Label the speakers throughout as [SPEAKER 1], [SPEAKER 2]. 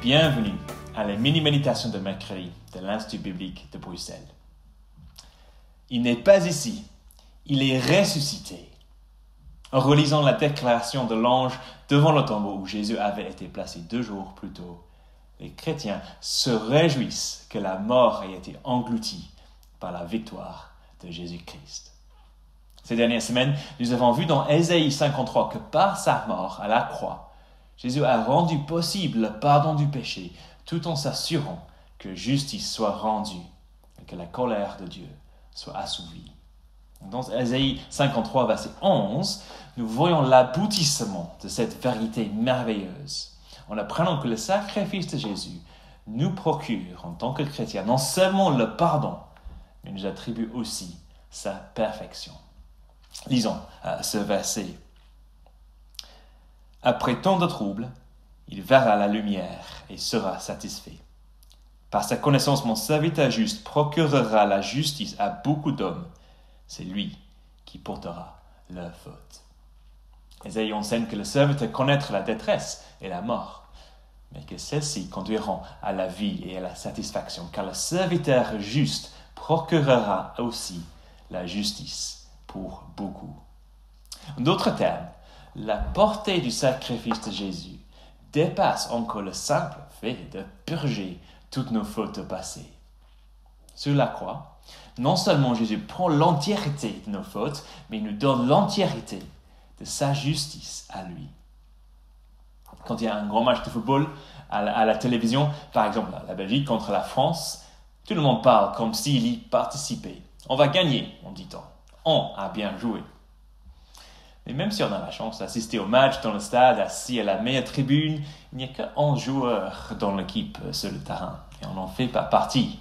[SPEAKER 1] Bienvenue à la mini-méditation de mercredi de l'Institut biblique de Bruxelles. Il n'est pas ici, il est ressuscité. En relisant la déclaration de l'ange devant le tombeau où Jésus avait été placé 2 jours plus tôt, les chrétiens se réjouissent que la mort ait été engloutie par la victoire de Jésus-Christ. Ces dernières semaines, nous avons vu dans Ésaïe 53 que par sa mort à la croix, Jésus a rendu possible le pardon du péché tout en s'assurant que justice soit rendue et que la colère de Dieu soit assouvie. Dans Ésaïe 53, verset 11, nous voyons l'aboutissement de cette vérité merveilleuse en apprenant que le sacrifice de Jésus nous procure, en tant que chrétiens, non seulement le pardon, mais nous attribue aussi sa perfection. Lisons ce verset. Après tant de troubles, il verra la lumière et sera satisfait. Par sa connaissance, mon serviteur juste procurera la justice à beaucoup d'hommes. C'est lui qui portera leur faute. Ésaïe enseigne que le serviteur connaîtra la détresse et la mort, mais que celles-ci conduiront à la vie et à la satisfaction, car le serviteur juste procurera aussi la justice pour beaucoup. En d'autres termes, la portée du sacrifice de Jésus dépasse encore le simple fait de purger toutes nos fautes passées. Sur la croix, non seulement Jésus prend l'entièreté de nos fautes, mais il nous donne l'entièreté de sa justice à lui. Quand il y a un grand match de football à la télévision, par exemple la Belgique contre la France, tout le monde parle comme s'il y participait. On va gagner, on dit-on. On a bien joué. Mais même si on a la chance d'assister au match dans le stade, assis à la meilleure tribune, il n'y a que 11 joueurs dans l'équipe sur le terrain et on n'en fait pas partie.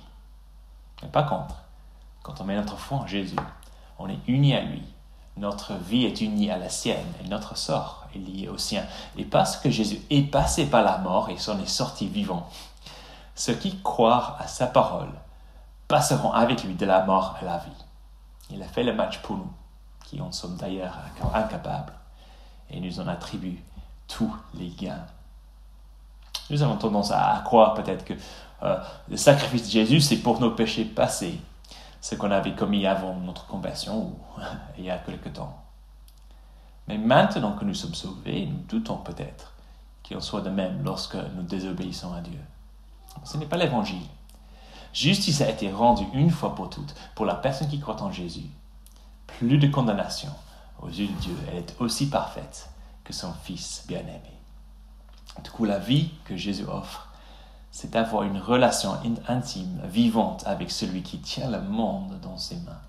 [SPEAKER 1] Mais par contre, quand on met notre foi en Jésus, on est unis à lui. Notre vie est unie à la sienne et notre sort est lié au sien. Et parce que Jésus est passé par la mort et s'en est sorti vivant, ceux qui croient à sa parole passeront avec lui de la mort à la vie. Il a fait le match pour nous, qui en sommes d'ailleurs incapables, et nous en attribue tous les gains. Nous avons tendance à croire peut-être que le sacrifice de Jésus, c'est pour nos péchés passés, ce qu'on avait commis avant notre conversion ou il y a quelque temps. Mais maintenant que nous sommes sauvés, nous doutons peut-être qu'il en soit de même lorsque nous désobéissons à Dieu. Ce n'est pas l'évangile. Justice a été rendue une fois pour toutes pour la personne qui croit en Jésus. Plus de condamnation aux yeux de Dieu. Elle est aussi parfaite que son Fils bien-aimé. Du coup, la vie que Jésus offre, c'est d'avoir une relation intime, vivante avec celui qui tient le monde dans ses mains.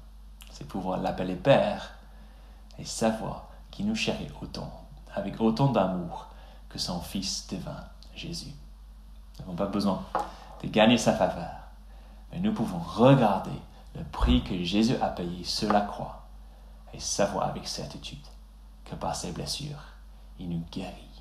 [SPEAKER 1] C'est pouvoir l'appeler Père et savoir qu'il nous chérit autant, avec autant d'amour que son Fils divin, Jésus. Nous n'avons pas besoin de gagner sa faveur, mais nous pouvons regarder le prix que Jésus a payé sur la croix et savoir avec certitude que par ses blessures, il nous guérit.